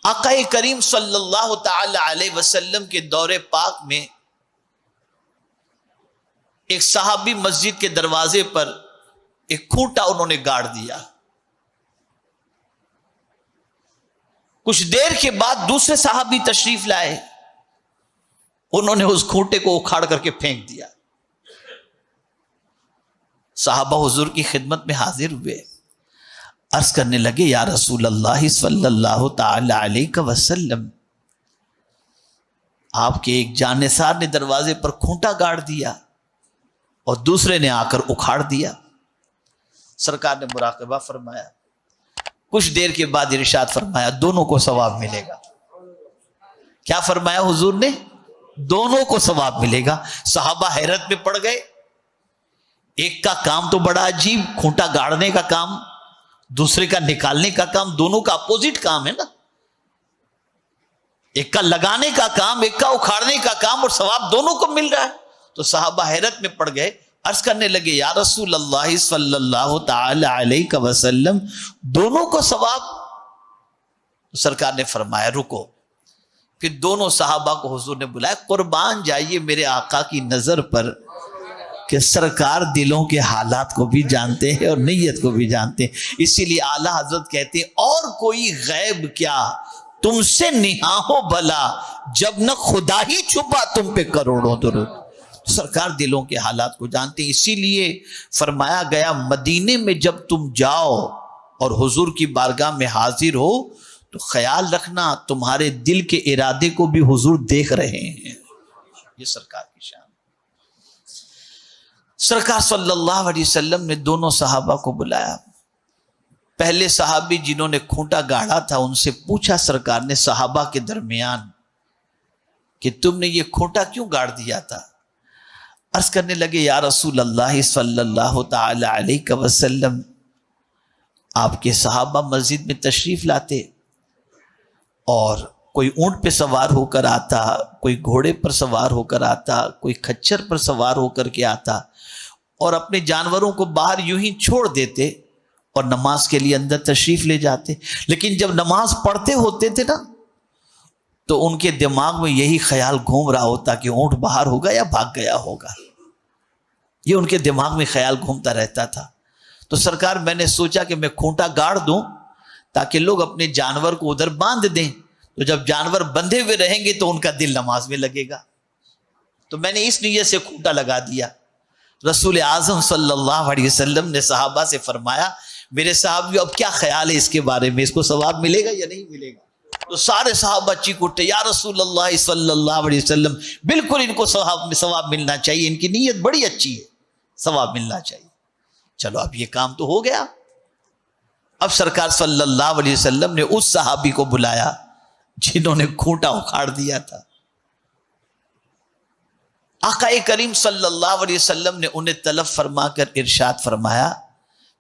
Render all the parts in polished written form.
آقا کریم صلی اللہ تعالی علیہ وسلم کے دور پاک میں ایک صحابی مسجد کے دروازے پر ایک کھوٹا انہوں نے گاڑ دیا. کچھ دیر کے بعد دوسرے صحابی تشریف لائے، انہوں نے اس کھوٹے کو اکھاڑ کر کے پھینک دیا. صحابہ حضور کی خدمت میں حاضر ہوئے، عرض کرنے لگے یا رسول اللہ صلی اللہ تعالی علیہ وسلم، آپ کے ایک جانثار نے دروازے پر کھوٹا گاڑ دیا اور دوسرے نے آ کر اکھاڑ دیا. سرکار نے مراقبہ فرمایا، کچھ دیر کے بعد ارشاد فرمایا دونوں کو ثواب ملے گا. کیا فرمایا حضور نے؟ دونوں کو ثواب ملے گا. صحابہ حیرت میں پڑ گئے، ایک کا کام تو بڑا عجیب، کھوٹا گاڑنے کا کام، دوسرے کا نکالنے کا کام، دونوں کا اپوزٹ کام ہے نا. ایک کا لگانے کا کام، ایک کا اکھاڑنے کا کام، اور ثواب دونوں کو مل رہا ہے. تو صحابہ حیرت میں پڑ گئے، عرض کرنے لگے یا رسول اللہ صلی اللہ تعالی علیہ وسلم، دونوں کو ثواب؟ سرکار نے فرمایا رکو. پھر دونوں صحابہ کو حضور نے بلایا، قربان جائیے میرے آقا کی نظر پر کہ سرکار دلوں کے حالات کو بھی جانتے ہیں اور نیت کو بھی جانتے ہیں. اسی لیے اعلیٰ حضرت کہتے ہیں اور کوئی غیب کیا تم سے نہاں ہو بھلا، جب نہ خدا ہی چھپا تم پہ کروڑوں درود. سرکار دلوں کے حالات کو جانتے ہیں. اسی لیے فرمایا گیا مدینے میں جب تم جاؤ اور حضور کی بارگاہ میں حاضر ہو تو خیال رکھنا تمہارے دل کے ارادے کو بھی حضور دیکھ رہے ہیں. یہ سرکار کی شان. سرکار صلی اللہ علیہ وسلم نے دونوں صحابہ کو بلایا. پہلے صحابی جنہوں نے کھوٹا گاڑا تھا ان سے پوچھا سرکار نے صحابہ کے درمیان کہ تم نے یہ کھوٹا کیوں گاڑ دیا تھا؟ عرض کرنے لگے یا رسول اللہ صلی اللہ تعالی علیہ وسلم، آپ کے صحابہ مسجد میں تشریف لاتے اور کوئی اونٹ پہ سوار ہو کر آتا، کوئی گھوڑے پر سوار ہو کر آتا، کوئی کھچر پر سوار ہو کر کے آتا اور اپنے جانوروں کو باہر یوں ہی چھوڑ دیتے اور نماز کے لیے اندر تشریف لے جاتے. لیکن جب نماز پڑھتے ہوتے تھے نا تو ان کے دماغ میں یہی خیال گھوم رہا ہوتا کہ اونٹ باہر ہوگا یا بھاگ گیا ہوگا. یہ ان کے دماغ میں خیال گھومتا رہتا تھا. تو سرکار میں نے سوچا کہ میں کھوٹا گاڑ دوں تاکہ لوگ اپنے جانور کو ادھر باندھ دیں، تو جب جانور بندھے ہوئے رہیں گے تو ان کا دل نماز میں لگے گا. تو میں نے اس نیت سے کھوٹا لگا دیا. رسول اعظم صلی اللہ علیہ وسلم نے صحابہ سے فرمایا میرے صحابیو اب کیا خیال ہے اس کے بارے میں، اس کو ثواب ملے گا یا نہیں ملے گا؟ تو سارے صحابہ چیخ اٹھے یا رسول اللہ صلی اللہ علیہ وسلم بالکل ان کو ثواب ملنا چاہیے، ان کی نیت بڑی اچھی ہے، ثواب ملنا چاہیے. چلو اب یہ کام تو ہو گیا. اب سرکار صلی اللہ علیہ وسلم نے اس صحابی کو بلایا جنہوں نے کھوٹا اکھاڑ دیا تھا. آقا کریم صلی اللہ علیہ وسلم نے انہیں طلب فرما کر ارشاد فرمایا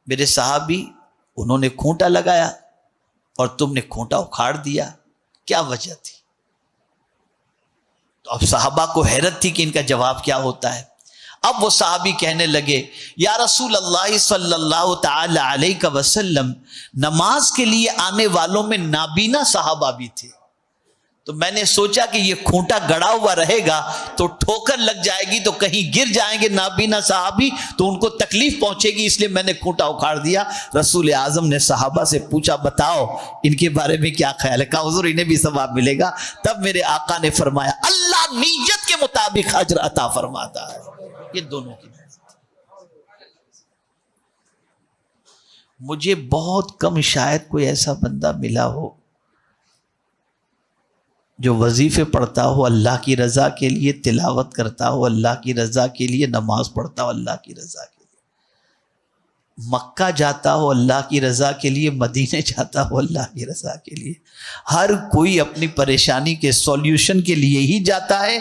میرے صحابی انہوں نے کھوٹا لگایا اور تم نے کھوٹا اکھاڑ دیا، کیا وجہ تھی؟ تو اب صحابہ کو حیرت تھی کہ ان کا جواب کیا ہوتا ہے. اب وہ صحابی کہنے لگے یا رسول اللہ صلی اللہ تعالی علیہ وسلم، نماز کے لیے آنے والوں میں نابینا صحابہ بھی تھے، تو میں نے سوچا کہ یہ کھوٹا گڑا ہوا رہے گا تو ٹھوکر لگ جائے گی تو کہیں گر جائیں گے نابینا صحابی تو ان کو تکلیف پہنچے گی، اس لیے میں نے کھوٹا اکھاڑ دیا. رسول اعظم نے صحابہ سے پوچھا بتاؤ ان کے بارے میں کیا خیال ہے؟ کہا حضور انہیں بھی ثواب ملے گا. تب میرے آقا نے فرمایا اللہ نیت کے مطابق اجر عطا فرماتا ہے. یہ دونوں کی مجھے بہت کم شاید کوئی ایسا بندہ ملا ہو جو وظیفے پڑھتا ہو اللہ کی رضا کے لیے، تلاوت کرتا ہو اللہ کی رضا کے لیے، نماز پڑھتا ہو اللہ کی رضا کے لیے، مکہ جاتا ہو اللہ کی رضا کے لیے، مدینے جاتا ہو اللہ کی رضا کے لیے. ہر کوئی اپنی پریشانی کے سولیوشن کے لیے ہی جاتا ہے.